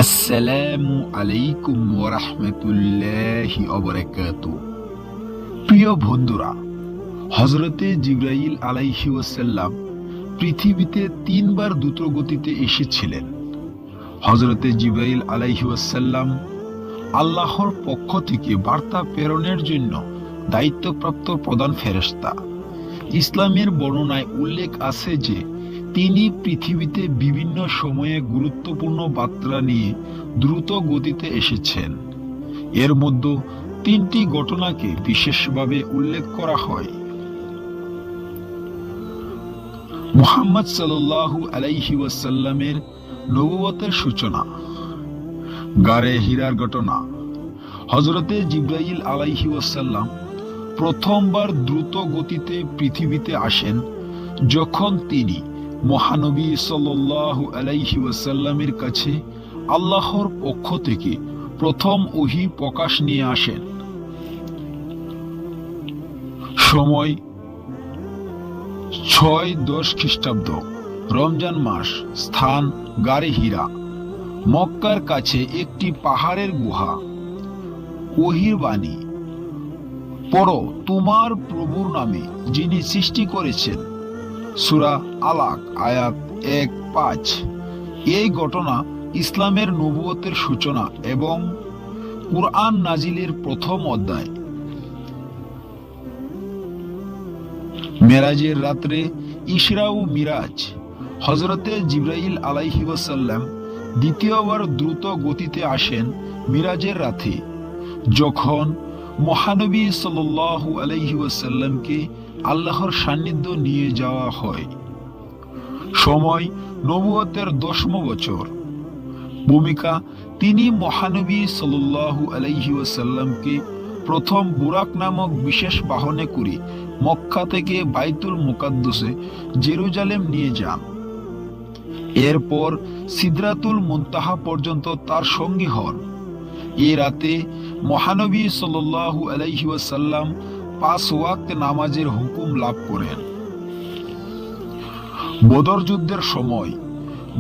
আসসালামু আলাইকুম ওয়া রাহমাতুল্লাহি ওয়া বারাকাতুহু। প্রিয় বন্ধুরা, হযরতে জিবরাইল আলাইহি ওয়াসাল্লাম পৃথিবীতে তিনবার দ্রুত গতিতে এসেছিলেন। হযরতে জিবরাইল আলাইহি ওয়াসাল্লাম আল্লাহর পক্ষ থেকে বার্তা প্রেরণের জন্য দায়িত্বপ্রাপ্ত প্রধান ফেরেশতা। ইসলামের বর্ণনায় উল্লেখ আছে যে তিনি পৃথিবীতে বিভিন্ন সময়ে গুরুত্বপূর্ণ বার্তা নিয়ে দ্রুত গতিতে এসেছেন। এর মধ্যে তিনটি ঘটনাকে বিশেষভাবে উল্লেখ করা হয়। মুহাম্মদ সাল্লাল্লাহু আলাইহি ওয়াসাল্লামের নবুয়তের সূচনা। গারে হীরার ঘটনা। হযরতে জিবরাইল আলাইহি ওয়াসাল্লাম প্রথমবার দ্রুত গতিতে পৃথিবীতে আসেন যখন তিনি মহানবী সাল্লাল্লাহু আলাইহি ওয়াসাল্লামের কাছে আল্লাহর পক্ষ থেকে প্রথম ওহী প্রকাশ নিয়ে আসেন। সময় 610 খ্রিস্টাব্দ, রমজান মাস, স্থান গারে হীরা, মক্কার কাছে একটি পাহাড়ের গুহা। ওহীর বাণী, পড়ো তোমার প্রভুর নামে যিনি সৃষ্টি করেছেন। সূরা আলাক আয়াত 1-5। এই ঘটনা ইসলামের নবুয়তের সূচনা এবং কুরআন নাজিলের প্রথম অধ্যায়। মেরাজের রাত্রে ইসরা ও মিরাজ। হযরতে জিবরাইল আলাইহি ওয়াসাল্লাম দ্বিতীয়বার দ্রুত গতিতে আসেন মিরাজের রাতে, যখন মহানবী সাল্লাল্লাহু আলাইহি ওয়াসাল্লামকে আল্লাহর সান্নিধ্য নিয়ে যাওয়া হয়। সময় নবুয়তের 10ম বছর। ভূমিকা, তিনি মহানবী সাল্লাল্লাহু আলাইহি ওয়াসাল্লামকে প্রথম বুরাক নামক বিশেষ বাহনে করে মক্কা থেকে বাইতুল মুকাদ্দাসে জেরুজালেম নিয়ে যান। এরপর সিদরাতুল মুনতাহা পর্যন্ত তার সঙ্গী হন। এ রাতে মহানবী সাল্লাল্লাহু আলাইহি ওয়াসাল্লাম 5 ওয়াক্ত নামাজের হুকুম লাভ করেন। বদর যুদ্ধের সময়।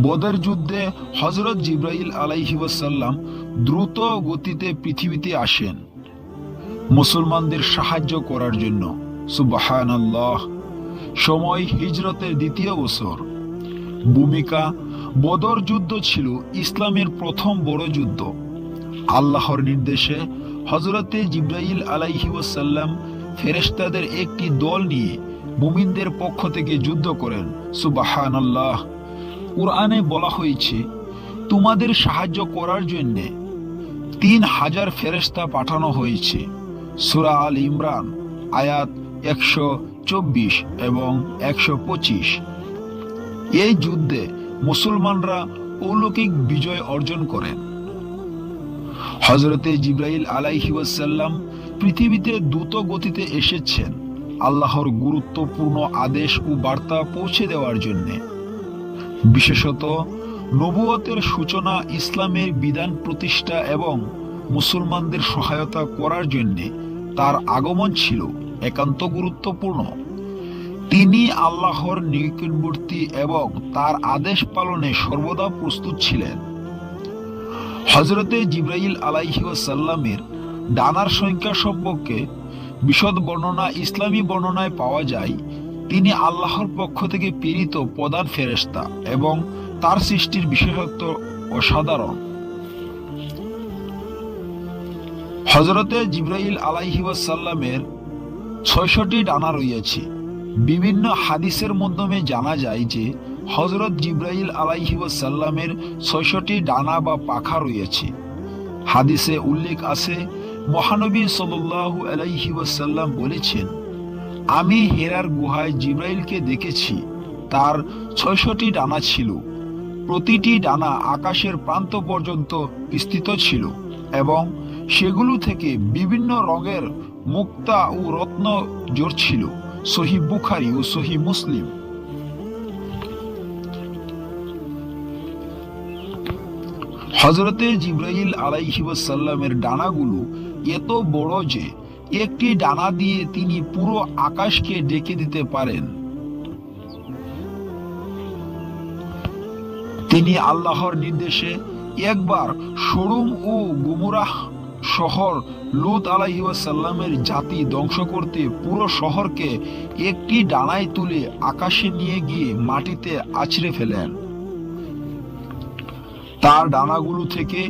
বদর যুদ্ধে হযরত জিবরাইল আলাইহি ওয়াসাল্লাম দ্রুত গতিতে পৃথিবীতে আসেন মুসলমানদের সাহায্য করার জন্য। সুবহানাল্লাহ। সময় হিজরতের 2য় বছর। ভূমিকা, বদর যুদ্ধ ছিল ইসলামের প্রথম বড় যুদ্ধ। আল্লাহর নির্দেশে হযরতে জিবরাইল আলাইহি ওয়াসাল্লাম ফেরেশতাদের একটি দল নিয়ে মুমিনদের পক্ষ থেকে যুদ্ধ করেন। সুবহানাল্লাহ। কুরআনে বলা হয়েছে, তোমাদের সাহায্য করার জন্য 3000 ফেরেশতা পাঠানো হয়েছে। সূরা আল ইমরান আয়াত 124 এবং 125। এই যুদ্ধে মুসলমানরা অলৌকিক বিজয় অর্জন করেন। হযরতে জিবরাইল আলাইহি ওয়াসাল্লাম পৃথিবীতে দ্রুত গতিতে এসেছেন আল্লাহর গুরুত্বপূর্ণ আদেশ ও বার্তা পৌঁছে দেওয়ার জন্য। বিশেষত নবুয়তের সূচনা, ইসলামের বিধান প্রতিষ্ঠা এবং মুসলমানদের সহায়তা করার জন্য তার আগমন ছিল একান্ত গুরুত্বপূর্ণ। তিনি আল্লাহর নিকটবর্তী এবং তার আদেশ পালনে সর্বদা প্রস্তুত ছিলেন। হযরতে জিবরাইল আলাইহি ওয়াসাল্লামের ডানার সংখ্যা সম্পর্কে বিশদ বর্ণনা ইসলামী বর্ণনায় পাওয়া যায়। তিনি আল্লাহর পক্ষ থেকে প্রেরিত প্রধান ফেরেশতা এবং তার সৃষ্টির বিশেষত্ব অসাধারণ। হযরতে জিবরাইল আলাইহি ওয়াসাল্লামের ৬৬টি ডানা রয়েছে। বিভিন্ন হাদিসের মাধ্যমে জানা যায় যে হযরত জিবরাইল আলাইহি ওয়াসাল্লামের ৬৬টি ডানা বা পাখা রয়েছে। হাদিসে উল্লেখ আছে, মহানবী সাল্লাল্লাহু আলাইহি ওয়াসাল্লাম বলেছেন, আমি হেরার গুহায় জিবরাইলকে দেখেছি। তার ৬৬টি ডানা ছিল। প্রতিটি ডানা আকাশের প্রান্ত পর্যন্ত বিস্তৃত ছিল এবং সেগুলো থেকে বিভিন্ন রঙের মুক্তা ও রত্ন ঝরছিল। সহিহ বুখারী ও সহিহ মুসলিম। হযরতে জিবরাইল আলাইহি ওয়াসাল্লামের ডানাগুলো এত বড় যে একটি ডানা দিয়ে তিনি পুরো আকাশকে ঢেকে দিতে পারেন। তিনি আল্লাহর নির্দেশে একবার সরুম ও গুমরাহ শহর লূত আলাইহিস সালামের জাতি ধ্বংস করতে পুরো শহরকে একটি ডানায় তুলে আকাশে নিয়ে গিয়ে মাটিতে আছড়ে ফেলেন। তার ডানাগুলো থেকে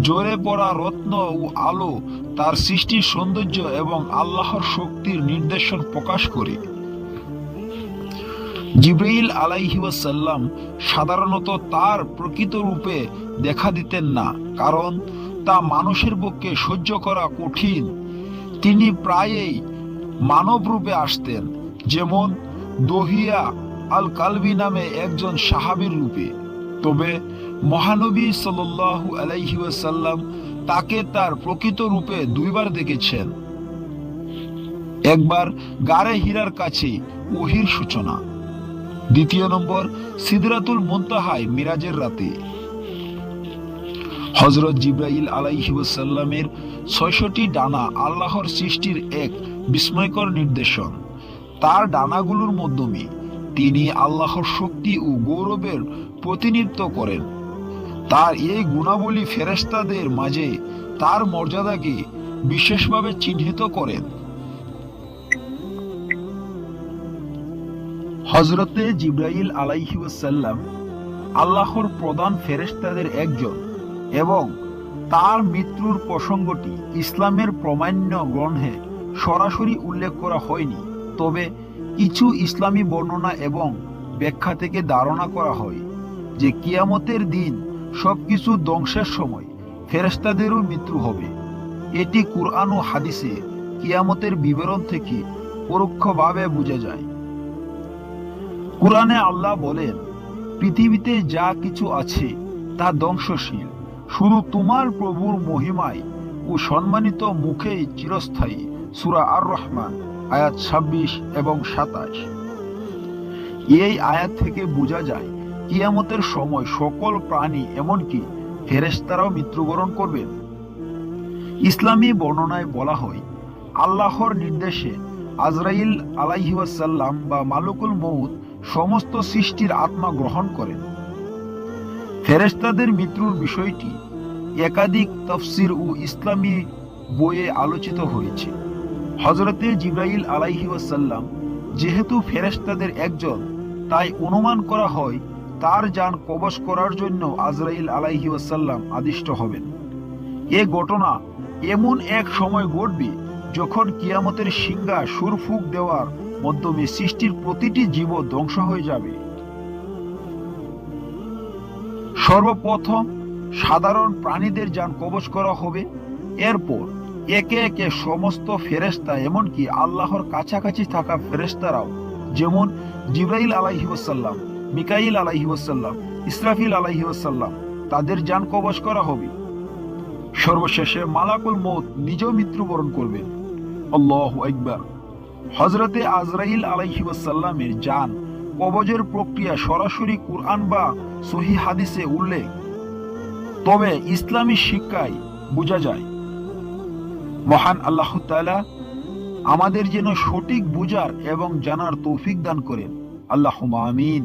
ঝরে পড়া রত্ন ও আলো তার সৃষ্টির সৌন্দর্য এবং আল্লাহর শক্তির নির্দেশন প্রকাশ করে। জিবরাইল আলাইহিস সালাম সাধারণত তার প্রকৃত রূপে দেখা দিতেন না, কারণ তা মানুষের পক্ষে সহ্য করা কঠিন। তিনি প্রায়ই মানব রূপে আসতেন, যেমন দহিয়া আল কালবি নামে একজন সাহাবীর রূপে। তবে মহানবী সাল্লাল্লাহু আলাইহি ওয়াসাল্লাম তাকে তার প্রকৃত রূপে দুইবার দেখেছেন। একবার গারে হীরার কাছে ওহীর সূচনা, দ্বিতীয় নম্বর সিদরাতুল মুনতাহায় মিরাজের রাতে। হযরত জিবরাইল আলাইহিস সালামের ৬৬টি ডানা আল্লাহর সৃষ্টির এক বিস্ময়কর নিদর্শন। তার ডানাগুলোর মাধ্যমে তিনি আল্লাহর শক্তি ও গৌরবের প্রতিনিধিত্ব করেন। তার এই গুণাবলী ফেরেশতাদের মাঝে তার মর্যাদাকে বিশেষভাবে চিহ্নিত করেন। হযরতে জিবরাইল আলাইহিস সালাম আল্লাহর প্রধান ফেরেশতাদের একজন এবং তার মৃত্যুর প্রসঙ্গটি ইসলামের প্রামাণ্য গ্রন্থে সরাসরি উল্লেখ করা হয়নি, তবে কিছু ইসলামী বর্ণনা এবং ব্যাখ্যা থেকে ধারণা করা হয় যে কিয়ামতের দিন সবকিছু ধ্বংসের সময় ফেরেশতাদেরও মৃত্যু হবে। এটি কুরআন ও হাদিসে কিয়ামতের বিবরণ থেকে পরোক্ষভাবে বোঝা যায়। কুরআনে আল্লাহ বলেন, পৃথিবীতে যা কিছু আছে তা ধ্বংসশীল, শুধু তোমার প্রভুর মহিমায় ও সম্মানিত মুখেই চিরস্থায়ী। সূরা আর রহমান আয়াত ২৬ এবং ২৭। এই আয়াত থেকে বোঝা যায় কিয়ামতের সময় সকল প্রাণী এমনকি ফেরেশতারাও মৃত্যুবরণ করবেন। ইসলামী বর্ণনায় বলা হয়, আল্লাহর নির্দেশে আজরাইল আলাইহিস সালাম বা মালাকুল মউত সমস্ত সৃষ্টির আত্মা গ্রহণ করেন। ফেরেশতাদের মৃত্যুর বিষয়টি একাধিক তাফসীর ও ইসলামী বইয়ে আলোচিত হয়েছে। হযরতে জিবরাইল আলাইহিস সালাম যেহেতু ফেরেশতাদের একজন, তাই অনুমান করা হয় তার জান কবজ করার জন্য আজরাইল আলাইহিস সালাম আদিষ্ট হবেন। এ ঘটনা এমন এক সময় ঘটবে যখন কিয়ামতের সিংহা সুরফুক দেওয়ার মাধ্যমে সৃষ্টির প্রতিটি জীব ধ্বংস হয়ে যাবে। সর্বপ্রথম সাধারণ প্রাণীদের জান কবজ করা হবে, এরপর একে একে সমস্ত ফেরেশতা এমনকি আল্লাহর কাছাকাছি থাকা ফেরেশতারাও, যেমন জিবরাইল আলাইহিস সালাম, মিকাইল আলাইহিস সালাম, ইসরাফিল আলাইহিস সালাম, তাদের জান কবজ করা হবে। সর্বশেষে মালাকুল মউত নিজেও মৃত্যুবরণ করবেন। আল্লাহু আকবার। হযরতে আজরাইল আলাইহিস সালামের জান কবজের প্রক্রিয়া সরাসরি কুরআন বা সহিহ হাদিসে উল্লেখ, তবে ইসলামী শিক্ষায় বোঝা যায়। মহান আল্লাহ তাআলা আমাদের যেন সঠিক বুঝার এবং জানার তৌফিক দান করেন। আল্লাহুম্মা আমিন।